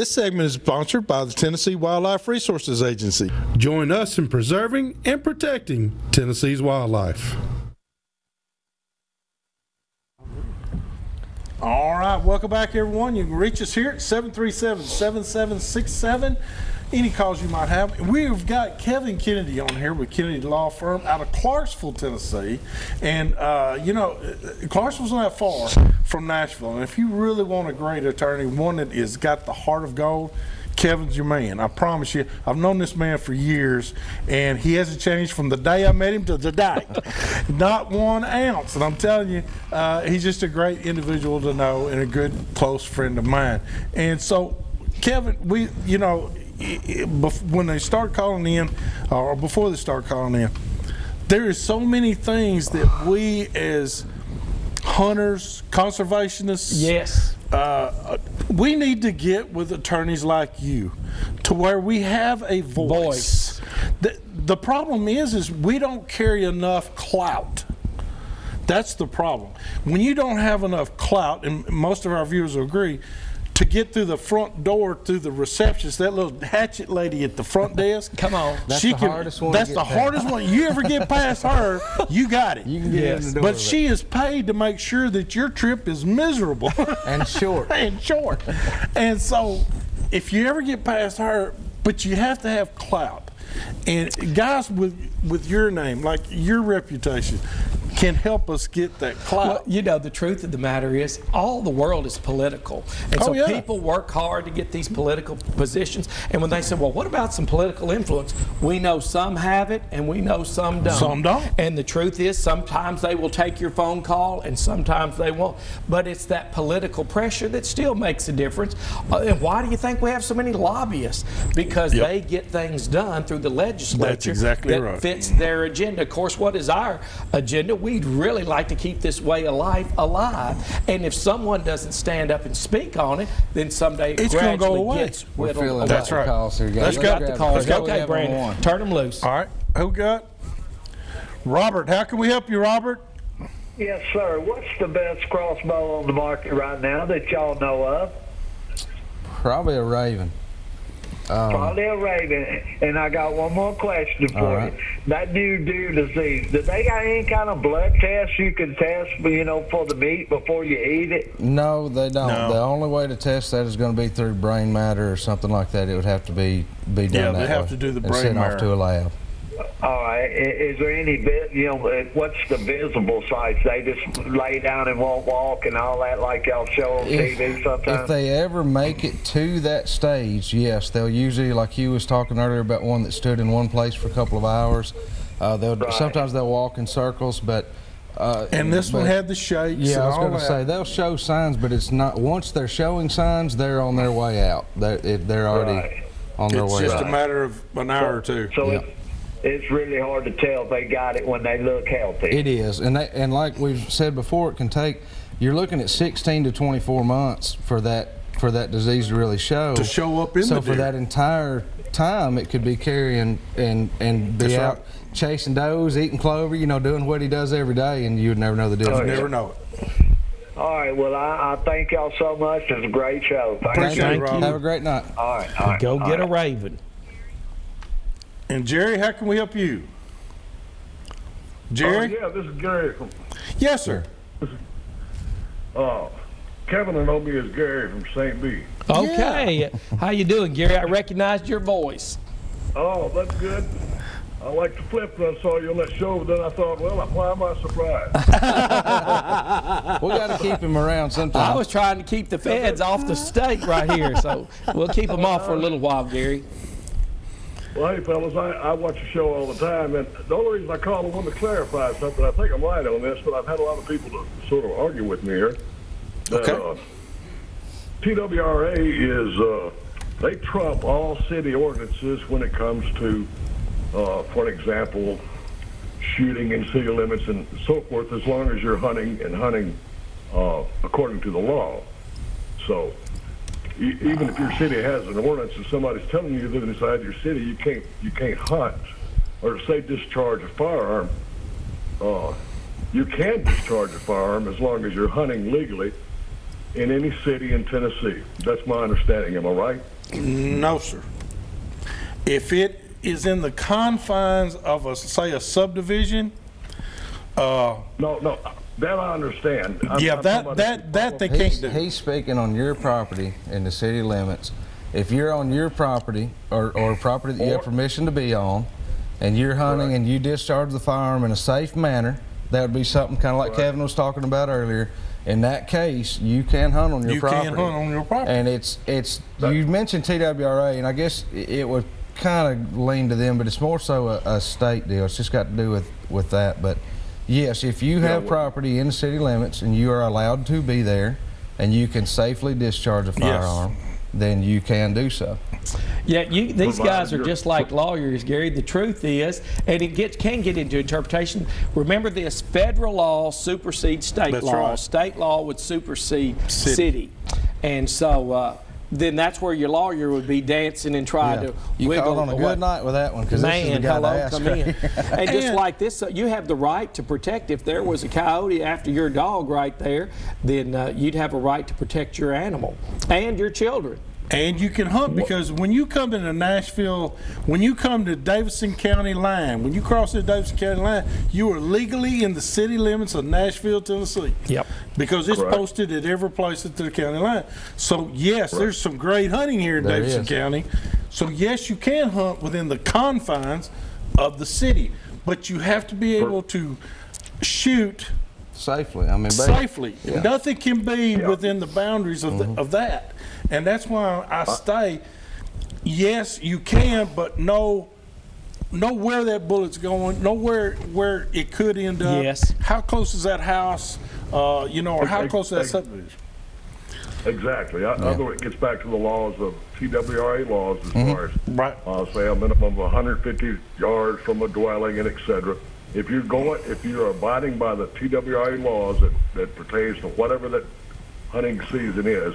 This segment is sponsored by the Tennessee Wildlife Resources Agency. Join us in preserving and protecting Tennessee's wildlife. All right, welcome back, everyone. You can reach us here at 737-7767. Any calls you might have. We've got Kevin Kennedy on here with Kennedy Law Firm out of Clarksville, Tennessee. And, you know, Clarksville's not far from Nashville. And if you really want a great attorney, one that has got the heart of gold, Kevin's your man. I promise you. I've known this man for years, and he hasn't changed from the day I met him to today. Not 1 ounce. And I'm telling you, he's just a great individual to know and a good, close friend of mine. And so, Kevin, you know, when they start calling in, or before they start calling in, there is so many things that we as hunters, conservationists, yes, we need to get with attorneys like you to where we have a voice. The problem is we don't carry enough clout. That's the problem. When you don't have enough clout, and most of our viewers will agree, to get through the front door, through the receptionist, that little hatchet lady at the front desk. Come on. That's the hardest one. That's the hardest one. You ever get past her, you got it. You can get in the door. But she is paid to make sure that your trip is miserable. And short. And short. And so, if you ever get past her, but you have to have clout. And guys with your name, like your reputation, can help us get that clout. Well, you know, the truth of the matter is all the world is political. And so people work hard to get these political positions. And when they say, well, what about some political influence? We know some have it and we know some don't. Some don't. And the truth is sometimes they will take your phone call and sometimes they won't. But it's that political pressure that still makes a difference. And why do you think we have so many lobbyists? Because they get things done through the legislature. That's exactly that right. fits their agenda. Of course, what is our agenda? We'd really like to keep this way of life alive. And if someone doesn't stand up and speak on it, then someday it gradually go away. gets whittled away. That's right. Let's go. Okay, Brandon, turn them loose. All right. Who got? Robert. How can we help you, Robert? Yes, sir. What's the best crossbow on the market right now that y'all know of? Probably a raven. Probably a raven. And I got one more question for you. That new deer disease, do they got any kind of blood test you can test, you know, for the meat before you eat it? No, they don't. No. The only way to test that is going to be through brain matter or something like that. It would have to be done that way. Yeah, they have to do the brain sent matter. off to a lab. All right. Is there any bit, you know, what's the visible sites? They just lay down and won't walk and all that like y'all show on TV sometimes? If they ever make it to that stage, yes, they'll usually, like you was talking earlier about one that stood in one place for a couple of hours, sometimes they'll walk in circles, but and this one had the shakes. Yeah, and I was all going to that. say they'll show signs, but it's not. Once they're showing signs, they're on their way out. They're already on their way out. It's just a matter of an hour or two. So it's really hard to tell if they got it when they look healthy. It is, and like we've said before, it can take. You're looking at 16 to 24 months for that disease to really show. To show up in the So deer. for that entire time, it could be carrying and be out chasing does, eating clover, you know, doing what he does every day, and you would never know the difference. You never know it. All right. Well, I thank y'all so much. It's a great show. Appreciate it, Rob. Have a great night. All right. All right. Go get a raven. And Jerry, how can we help you? Jerry? Yeah, this is Gary from. Yes, sir. Kevin will know me as Gary from St. B. Okay. How you doing, Gary? I recognized your voice. Oh, that's good. I like the flip when I saw you on that show, but then I thought, well, why am I surprised? We got to keep him around sometime. I was trying to keep the feds off the state right here, so we'll keep them off for a little while, Gary. Well, hey, fellas, I watch the show all the time, and the only reason I called, I wanted to clarify something. I think I'm right on this, but I've had a lot of people to sort of argue with me here. Okay. TWRA is, they trump all city ordinances when it comes to, for example, shooting in city limits and so forth, as long as you're hunting according to the law. So even if your city has an ordinance and somebody's telling you that inside your city you can't hunt or say discharge a firearm, you can discharge a firearm as long as you're hunting legally. in any city in Tennessee. That's my understanding. Am I right? No, sir. If it is in the confines of say a subdivision, No, that I understand. yeah, I'm talking about that they can't do. He's speaking on your property in the city limits. If you're on your property or property that you have permission to be on, and you're hunting and you discharge the firearm in a safe manner, that would be something kind of like Kevin was talking about earlier. In that case, you can hunt on your property. You can hunt on your property. And it's you mentioned TWRA, and I guess it would kind of lean to them, but it's more so a state deal. It's just got to do with that. But yes, if you have property in the city limits and you are allowed to be there, and you can safely discharge a firearm, then you can do so. Yeah, these guys are just like lawyers, Gary. The truth is, and it can get into interpretation. Remember this, federal law supersedes state law. Right. State law would supersede city. And so then that's where your lawyer would be dancing and trying to You wiggle called on a away. good night with that one, because this is the guy to ask. Come in. And just like this, you have the right to protect. If there was a coyote after your dog right there, then you'd have a right to protect your animal and your children. And you can hunt, because when you come into Nashville, when you come to Davidson County line, when you cross the Davidson County line, you are legally in the city limits of Nashville, Tennessee. Yep. Because it's posted at every place at the county line. So yes, there's some great hunting here in Davidson County. So yes, you can hunt within the confines of the city, but you have to be able to shoot Safely. I mean, safely. Nothing can be within the boundaries of that. And that's why I stay, yes, you can, but know where that bullet's going, know where it could end up. Yes. How close is that house, or how close is that subdivision? Exactly. Although it gets back to the laws of TWRA laws as far as say a minimum of 150 yards from a dwelling and et cetera. If you're abiding by the TWRA laws that pertains to whatever that hunting season is,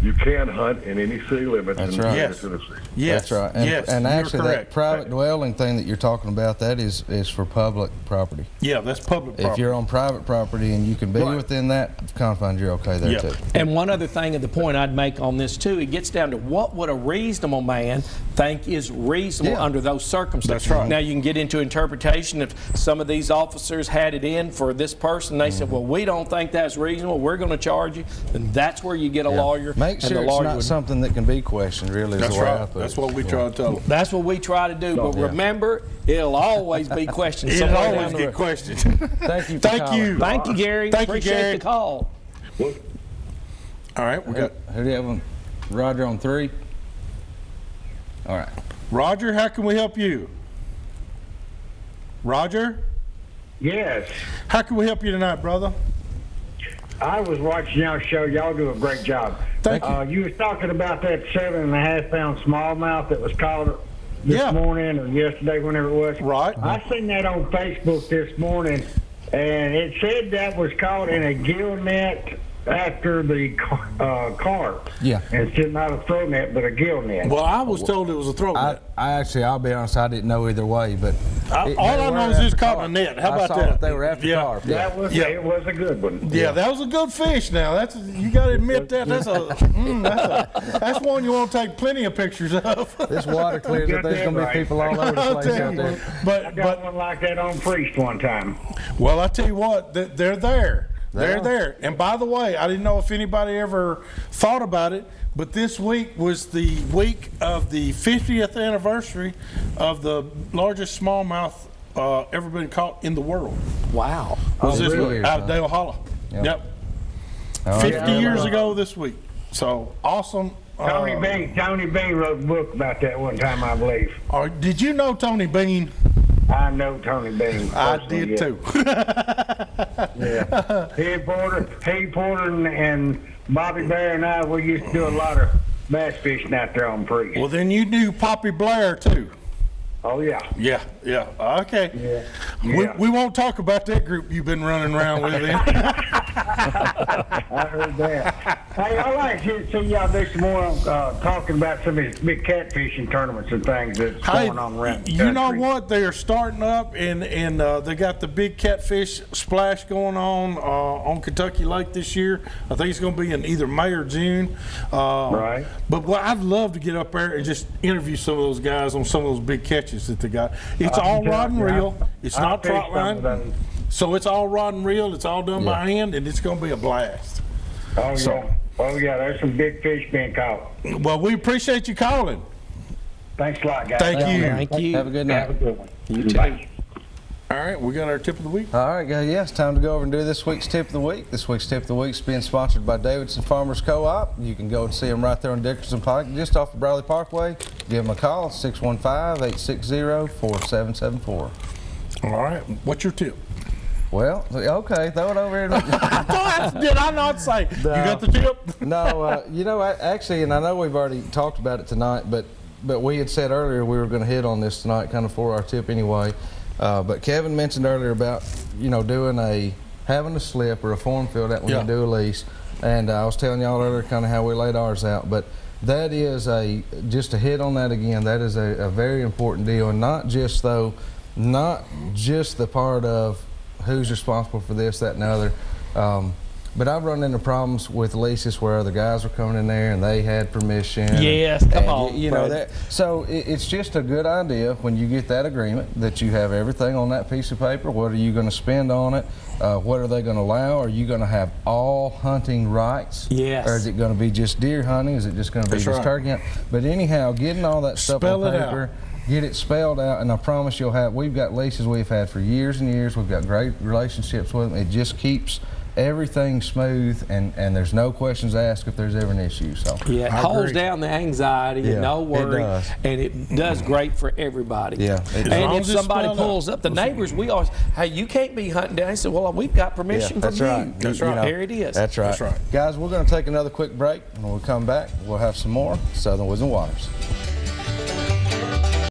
you can hunt in any city limits in Tennessee. Yes. That's right. And actually, that private dwelling thing that you're talking about, that is for public property. Yeah, that's public property. If you're on private property and you can be within that confines, you're okay there too. And one other thing, and the point I'd make on this too, it gets down to what would a reasonable man think is reasonable under those circumstances. That's right. Now you can get into interpretation. If some of these officers had it in for this person, they said, well, we don't think that's reasonable, we're going to charge you, then that's where you get a lawyer. Make sure it's not something that can be questioned, really. That's right. That's what we try to tell them. That's what we try to do. But remember, it'll always be questioned. It'll always get questioned. Thank you. Thank you, Gary. Appreciate the call. All right, we got. Who do you have on? Roger on 3. All right. Roger, how can we help you? Roger? Yes. How can we help you tonight, brother? I was watching y'all show. Y'all do a great job. Thank you. You was talking about that 7.5-pound smallmouth that was caught this morning or yesterday, whenever it was. Right. I seen that on Facebook this morning, and it said that was caught in a gill net after the carp. Yeah. Instead not a throw net, but a gill net. Well, I was told it was a throw net. I'll be honest, I didn't know either way, but all I know is it's caught in a net. How about that? They were after carp. That was it was a good one. Yeah, that was a good fish. Now you got to admit that that's one you want to take plenty of pictures of. This water clears up. There's going to be people all over the place out there. I got one like that on Priest one time. Well, I tell you what, they're there. They're there. And by the way, I didn't know if anybody ever thought about it, but this week was the week of the 50th anniversary of the largest smallmouth ever been caught in the world. Wow. Was this really? week, out of Dale Hollow. Yep. 50 years ago this week. So awesome. Tony Bean wrote a book about that one time, I believe. Did you know Tony Bean? I know Tony Bean. I did too. Yeah. He Porter, and Bobby Bear and I, we used to do a lot of bass fishing out there on Priest. Well, then you knew Poppy Blair too. Oh, yeah. Yeah. Okay. Yeah. We won't talk about that group you've been running around with. I heard that. Hey, I like to see y'all do some more talking about some of these big catfishing tournaments and things that's going on around the you know country. what? They are starting up, and they got the big catfish splash going on Kentucky Lake this year. I think it's going to be in either May or June. Right. But I'd love to get up there and just interview some of those guys on some of those big catches that they got. It's all rod and reel. It's not trot line. So it's all rod and reel. It's all done by hand, and it's going to be a blast. Oh, yeah. Oh, yeah, there's some big fish being caught. Well, we appreciate you calling. Thanks a lot, guys. Thank you. Thank you. Have a good night. Have a good one. You too. Bye. All right, we got our tip of the week. All right, guys. Yeah, it's time to go over and do this week's tip of the week. This week's tip of the week is being sponsored by Davidson Farmers Co-op. You can go and see them right there on Dickerson Pike, just off the Bradley Parkway. Give them a call, 615-860-4774. All right, what's your tip? Well, okay, throw it over here. Did I not say? You got the tip? No, you know, actually, and I know we've already talked about it tonight, but we had said earlier we were going to hit on this tonight, kind of for our tip anyway. But Kevin mentioned earlier about, you know, having a slip or a form filled out when you do a lease, and I was telling y'all earlier kind of how we laid ours out. But that is just to hit on that again. That is a very important deal, and not just the part of who's responsible for this, that, and the other. But I've run into problems with leases where other guys were coming in there and they had permission. Yes, come on. You know that. So it's just a good idea when you get that agreement that you have everything on that piece of paper. What are you going to spend on it? What are they going to allow? Are you going to have all hunting rights? Yes. Or is it going to be just deer hunting? Is it just going to be just turkey hunting? But anyhow, getting all that stuff on paper. Get it spelled out, and I promise we've got leases we've had for years and years. We've got great relationships with them. It just keeps everything smooth, and there's no questions asked if there's ever an issue. So yeah, it holds down the anxiety, and no worry, and it does great for everybody. Yeah, and if somebody pulls up, the neighbors, we always, hey, you can't be hunting down. He said, well, we've got permission from you. That's right. There it is. That's right. Guys, we're going to take another quick break, and when we come back, we'll have some more Southern Woods and Waters.